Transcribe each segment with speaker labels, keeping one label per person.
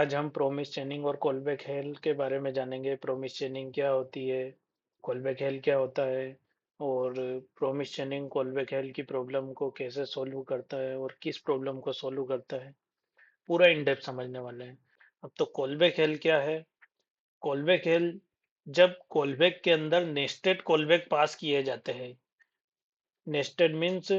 Speaker 1: आज हम प्रोमिस चेनिंग और कॉलबैक हेल के बारे में जानेंगे। प्रोमिस चेनिंग क्या होती है, कॉलबैक हेल क्या होता है और प्रोमिस चेनिंग कॉलबैक हेल की प्रॉब्लम को कैसे सॉल्व करता है और किस प्रॉब्लम को सॉल्व करता है, पूरा इन डेप्थ समझने वाले हैं। अब तो कॉलबैक हेल क्या है? कॉलबैक हेल जब कॉलबैक के अंदर नेस्टेड कॉलबैक पास किए जाते हैं। नेस्टेड मीन्स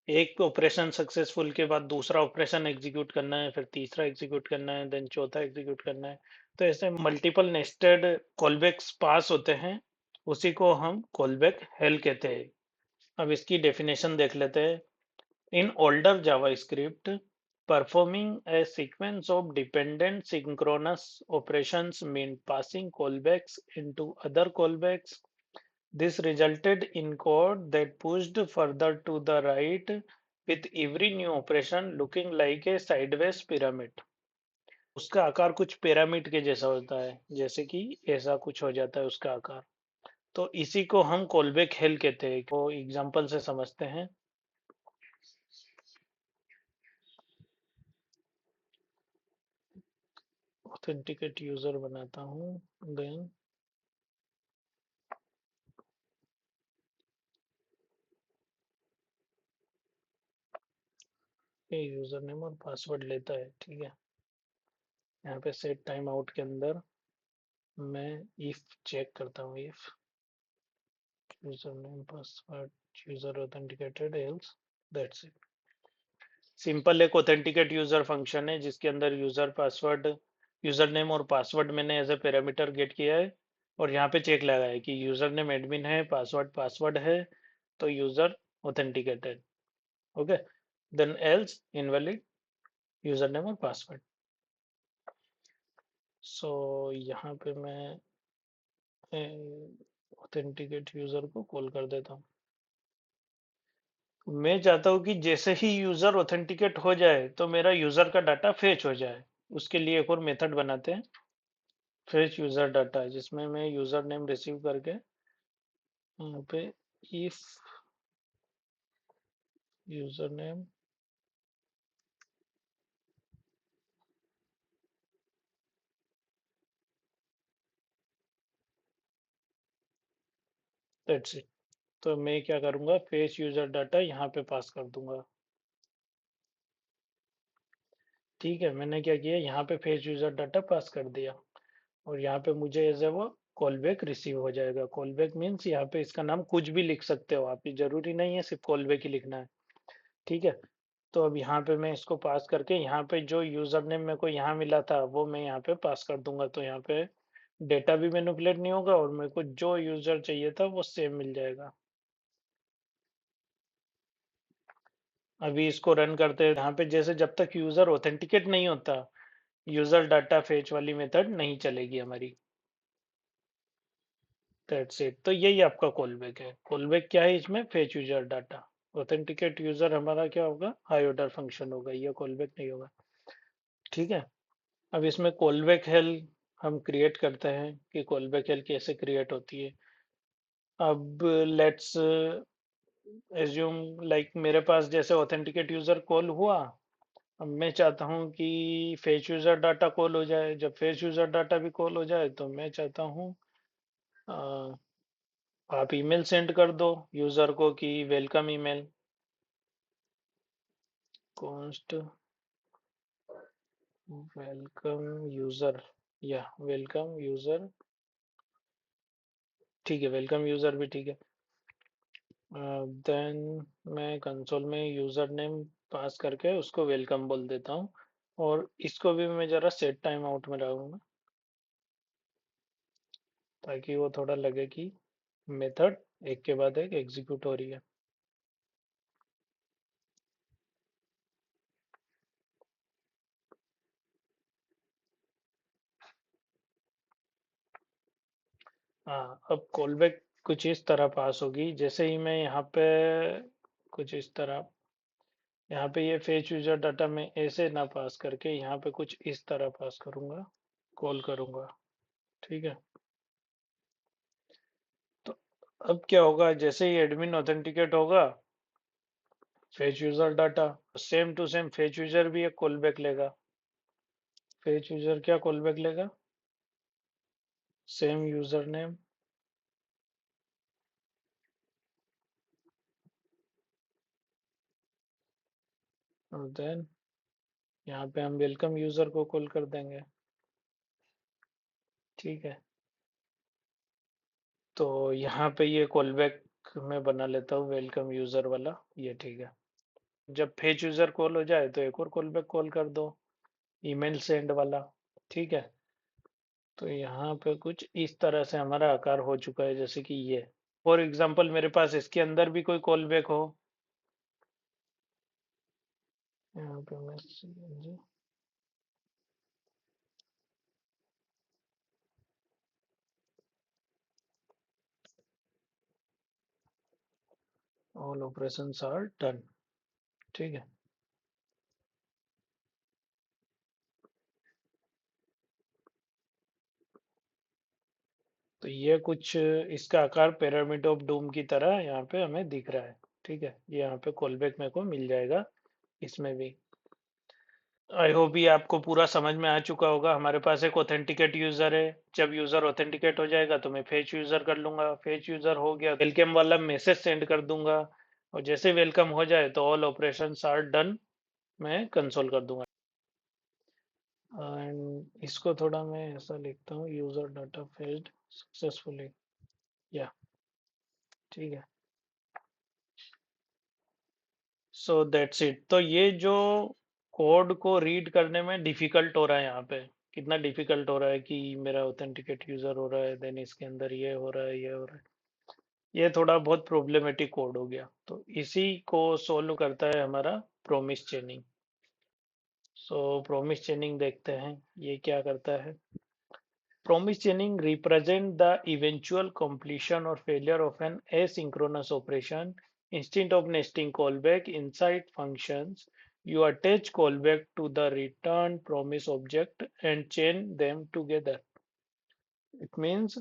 Speaker 1: एक ऑपरेशन सक्सेसफुल के बाद दूसरा ऑपरेशन एग्जीक्यूट करना है, फिर तीसरा एग्जीक्यूट करना है, देन चौथा एग्जीक्यूट करना है। तो ऐसे मल्टीपल नेस्टेड कॉलबैक्स पास होते हैं, उसी को हम कॉलबैक हेल कहते हैं। अब इसकी डेफिनेशन देख लेते हैं। In older JavaScript, performing a sequence of dependent synchronous operations mean passing callbacks into other callbacks. This resulted in code that pushed further to the right with every new operation looking like a sideways pyramid. उसका आकार कुछ pyramid के जैसा होता है, जैसे कि ऐसा कुछ हो जाता है उसका आकार। तो इसी को हम कॉलबैक हेल कहते हैं। तो एग्जांपल से समझते हैं। ऑथेंटिकेट यूजर बनाता हूँ, देन ये यूजर नेम और पासवर्ड लेता है। ठीक है, यहाँ पे सेट टाइम आउट के अंदर मैं इफ चेक करता हूँ। If user name password user authenticated else, that's it. Simple एक ऑथेंटिकेट यूजर फंक्शन है जिसके अंदर यूजर पासवर्ड, यूजर नेम और पासवर्ड मैंने एज ए पैरामीटर गेट किया है और यहाँ पे चेक लगाया है कि यूजर नेम एडमिन है, पासवर्ड पासवर्ड है, तो user authenticated. Okay, then else invalid user name और पासवर्ड। सो यहाँ पे मैं ऑथेंटिकेट यूजर को कॉल कर देता हूँ। मैं चाहता हूँ कि जैसे ही यूजर ऑथेंटिकेट हो जाए तो मेरा यूजर का डाटा फेच हो जाए। उसके लिए एक और मेथड बनाते हैं, फेच यूजर डाटा, जिसमें मैं यूजर नेम रिसीव करके यहाँ पे if user name that's it. तो मैं क्या करूँगा, फेच यूजर डाटा यहाँ पे पास कर दूंगा। ठीक है, मैंने क्या किया, यहाँ पे फेच यूजर डाटा पास कर दिया और यहाँ पे मुझे एज ए वो कॉल बैक रिसीव हो जाएगा। कॉल बैक मीन्स यहाँ पे इसका नाम कुछ भी लिख सकते हो आप, ये जरूरी नहीं है सिर्फ कॉल बैक ही लिखना है। ठीक है, तो अब यहाँ पे मैं इसको पास करके यहाँ पे जो यूजर नेम मेरे को यहाँ मिला था वो मैं यहाँ पे पास कर दूंगा। तो यहाँ पे डेटा भी मैनिपुलेट नहीं होगा और मेरे को जो यूजर चाहिए था वो सेम मिल जाएगा। अभी इसको रन करते हैं। यहाँ पे जैसे जब तक यूजर ऑथेंटिकेट नहीं होता, यूजर डाटा फेच वाली मेथड नहीं चलेगी हमारी। That's it. तो यही आपका कॉलबैक है। कॉलबैक क्या है, इसमें fetch user data, authenticate user हमारा क्या होगा, हाई ऑर्डर फंक्शन होगा, ये कॉलबैक नहीं होगा। ठीक है, अब इसमें कॉलबैक हेल हम क्रिएट करते हैं कि कॉलबैक हेल कैसे क्रिएट होती है। अब लेट्स एज्यूम लाइक मेरे पास जैसे ऑथेंटिकेट यूजर कॉल हुआ। अब मैं चाहता हूँ कि फेच यूजर डाटा कॉल हो जाए। जब फेच यूजर डाटा भी कॉल हो जाए तो मैं चाहता हूँ आप ईमेल सेंड कर दो यूजर को कि welcome email, const welcome user, या वेलकम यूजर। ठीक है, वेलकम यूजर भी ठीक है। देन मैं कंसोल में यूजर नेम पास करके उसको वेलकम बोल देता हूँ और इसको भी मैं जरा सेट टाइम आउट में रहूंगा ताकि वो थोड़ा लगे कि मेथड एक के बाद एक एग्जीक्यूट हो रही है। हाँ, अब कॉलबैक कुछ इस तरह पास होगी। जैसे ही मैं यहाँ पे कुछ इस तरह, यहाँ पे ये फेच यूजर डाटा में ऐसे ना पास करके यहाँ पे कुछ इस तरह पास करूंगा, कॉल करूंगा। ठीक है, तो अब क्या होगा, जैसे ही एडमिन ऑथेंटिकेट होगा, fetch user data same to same fetch user भी एक कॉल बैक लेगा। फेच यूजर क्या कॉल बैक लेगा? Same user name. और देन यहाँ पे हम वेलकम यूजर को कॉल कर देंगे। ठीक है, तो यहाँ पे ये कॉल बैक मैं बना लेता हूँ वेलकम यूजर वाला, ये ठीक है। जब फेच यूजर कॉल हो जाए तो एक और कॉल बैक कॉल कर दो, ईमेल सेंड वाला। ठीक है, तो यहाँ पे कुछ इस तरह से हमारा आकार हो चुका है, जैसे कि ये। फॉर एग्जांपल मेरे पास इसके अंदर भी कोई कॉल बैक हो, यहाँ पे मैं ऑल ऑपरेशंस आर डन। ठीक है, तो ये कुछ इसका आकार पिरामिड ऑफ डूम की तरह यहाँ पे हमें दिख रहा है। ठीक है, ये यहाँ पे कॉल बैक मेरे को मिल जाएगा इसमें भी। आई होप ये आपको पूरा समझ में आ चुका होगा। हमारे पास एक ऑथेंटिकेट यूजर है, जब यूजर ऑथेंटिकेट हो जाएगा तो मैं फेच यूजर कर लूंगा, फेच यूजर हो गया वेलकम वाला मैसेज सेंड कर दूंगा, और जैसे वेलकम हो जाए तो ऑल ऑपरेशन आर डन मैं कंसोल कर दूंगा। एंड इसको थोड़ा मैं ऐसा लिखता हूँ, यूजर डाटा फेच्ड सक्सेसफुली, या ठीक है। So that's it. तो ये जो कोड को रीड करने में डिफिकल्ट हो रहा है यहाँ पे, कितना डिफिकल्ट हो रहा है कि मेरा ऑथेंटिकेट यूजर हो रहा है, देन इसके अंदर ये हो रहा है, ये हो रहा है, ये थोड़ा बहुत प्रॉब्लमेटिक कोड हो गया। तो इसी को सोल्व करता है हमारा प्रोमिस चेनिंग। सो प्रोमिस चेनिंग देखते हैं ये क्या करता है। Promise chaining represent the eventual completion or failure of an asynchronous operation. Instead of nesting callback inside functions, you attach callback to the return promise object and chain them together. It means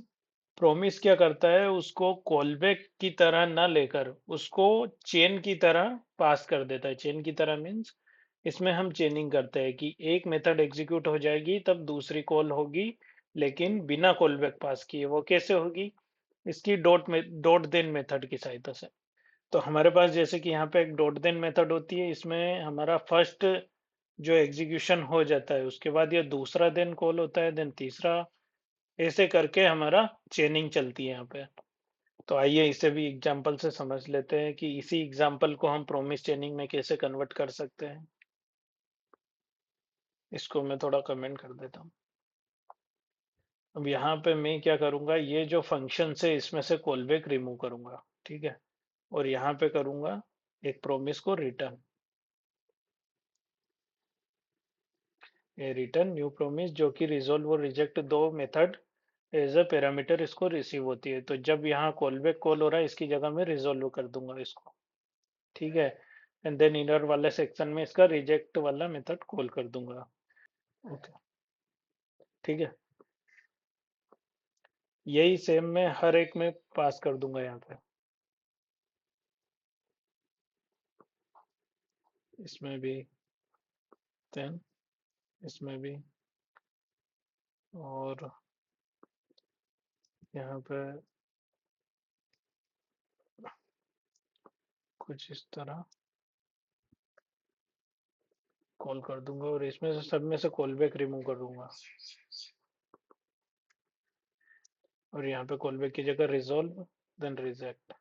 Speaker 1: promise क्या करता है, उसको callback की तरह ना लेकर उसको chain की तरह पास कर देता है। चेन की तरह मीन्स इसमें हम चेनिंग करते हैं कि एक मेथड एग्जीक्यूट हो जाएगी तब दूसरी कॉल होगी, लेकिन बिना कॉल बैक पास किए। वो कैसे होगी? इसकी डॉट देन मेथड की सहायता से। तो हमारे पास जैसे कि यहाँ पे एक डॉट देन मेथड होती है, इसमें हमारा फर्स्ट जो एग्जीक्यूशन हो जाता है उसके बाद ये दूसरा देन कॉल होता है, देन तीसरा, ऐसे करके हमारा चेनिंग चलती है यहाँ पे। तो आइए इसे भी एग्जांपल से समझ लेते हैं कि इसी एग्जांपल को हम प्रोमिस चेनिंग में कैसे कन्वर्ट कर सकते हैं। इसको मैं थोड़ा कमेंट कर देता हूँ। अब यहाँ पे मैं क्या करूंगा, ये जो फंक्शन है इसमें से कॉलबैक रिमूव करूंगा। ठीक है, और यहाँ पे करूंगा एक प्रोमिस को रिटर्न, ये रिटर्न न्यू प्रोमिस, जो कि रिजोल्व और रिजेक्ट दो मेथड एज अ पैरामीटर इसको रिसीव होती है। तो जब यहाँ कॉलबैक कॉल हो रहा है इसकी जगह मैं रिजोल्व कर दूंगा इसको। ठीक है, एंड देन इनर वाले सेक्शन में इसका रिजेक्ट वाला मेथड कॉल कर दूंगा। ओके, ठीक है, यही सेम मैं हर एक में पास कर दूंगा यहाँ पे, इसमें भी, देन इसमें भी, और यहाँ पे कुछ इस तरह कॉल कर दूंगा, और इसमें से सब में से कॉल बैक रिमूव कर दूंगा, और यहाँ पे कॉल बैक की जगह रिजोल्व, देन रिजेक्ट,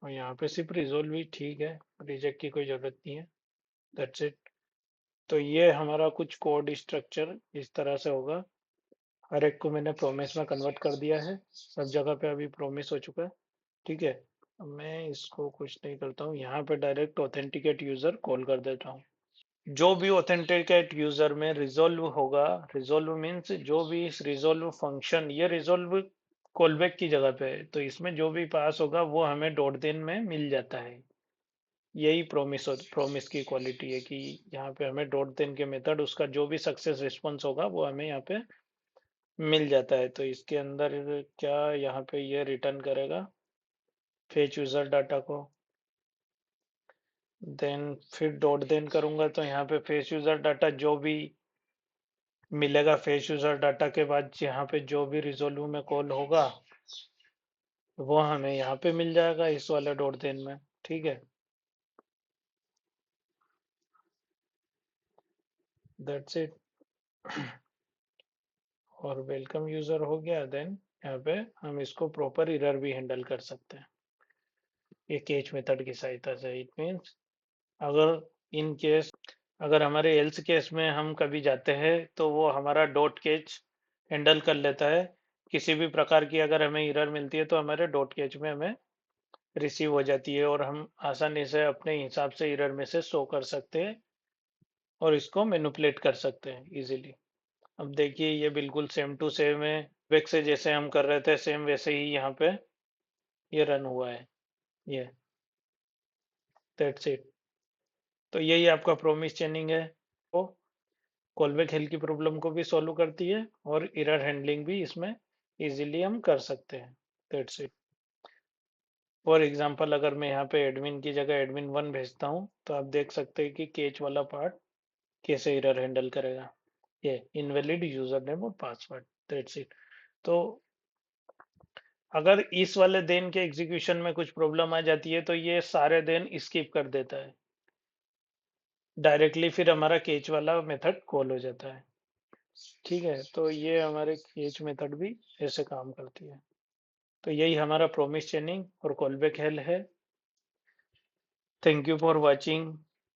Speaker 1: और यहाँ पे सिर्फ रिजोल्व ही ठीक है, रिजेक्ट की कोई जरूरत नहीं है। That's it. तो ये हमारा कुछ कोड स्ट्रक्चर इस तरह से होगा। हर एक को मैंने प्रोमिस में कन्वर्ट कर दिया है, सब जगह पे अभी प्रोमिस हो चुका है। ठीक है, अब मैं इसको कुछ नहीं करता हूँ, यहाँ पे डायरेक्ट ऑथेंटिकेट यूजर कॉल कर देता हूँ। जो भी ऑथेंटिकेट यूजर में रिजोल्व होगा, रिजोल्व मीन्स जो भी इस रिजोल्व फंक्शन, ये रिजोल्व कॉलबैक की जगह पे है, तो इसमें जो भी पास होगा वो हमें डॉट देन में मिल जाता है। यही प्रोमिस की क्वालिटी है कि यहाँ पे हमें डॉट देन के मेथड उसका जो भी सक्सेस रिस्पॉन्स होगा वो हमें यहाँ पे मिल जाता है। तो इसके अंदर क्या यहाँ पे ये रिटर्न करेगा फेच यूजर डाटा को, देन फिर डॉट देन करूंगा तो यहाँ पे फेच यूजर डाटा जो भी मिलेगा फेस यूजर डाटा के बाद यहाँ पे जो भी रिजोल्व में कॉल होगा वो हमें यहाँ पे मिल जाएगा इस वाले डॉट देन में। ठीक है, दैट्स इट। और वेलकम यूजर हो गया, देन यहाँ पे हम इसको प्रॉपर एरर भी हैंडल कर सकते हैं ये केच मेथड की सहायता से। इट मीन्स अगर इन केस अगर हमारे एल्स केस में हम कभी जाते हैं तो वो हमारा डॉट केच हैंडल कर लेता है। किसी भी प्रकार की अगर हमें एरर मिलती है तो हमारे डॉट केच में हमें रिसीव हो जाती है और हम आसानी से अपने हिसाब से एरर में से शो कर सकते हैं और इसको मैनिपुलेट कर सकते हैं इजीली। अब देखिए ये बिल्कुल सेम टू सेम है, वेक से जैसे हम कर रहे थे सेम वैसे ही यहाँ पे ये रन हुआ है। ये दैट्स इट। तो यही आपका प्रोमिस चेनिंग है, वो कॉलबैक हेल की प्रॉब्लम को भी सॉल्व करती है और एरर हैंडलिंग भी इसमें इजीली हम कर सकते हैं। That's it. फॉर एग्जांपल अगर मैं यहाँ पे एडमिन की जगह एडमिन 1 भेजता हूँ तो आप देख सकते हैं कि केच वाला पार्ट कैसे एरर हैंडल करेगा। ये इनवैलिड यूजर नेम और पासवर्ड, दैट्स इट। तो अगर इस वाले देन के एग्जीक्यूशन में कुछ प्रॉब्लम आ जाती है तो ये सारे देन स्किप कर देता है, डायरेक्टली फिर हमारा केच वाला मेथड कॉल हो जाता है। ठीक है, तो ये हमारे केच मेथड भी ऐसे काम करती है। तो यही हमारा प्रोमिस चेनिंग और कॉलबैक हेल है। Thank you for watching.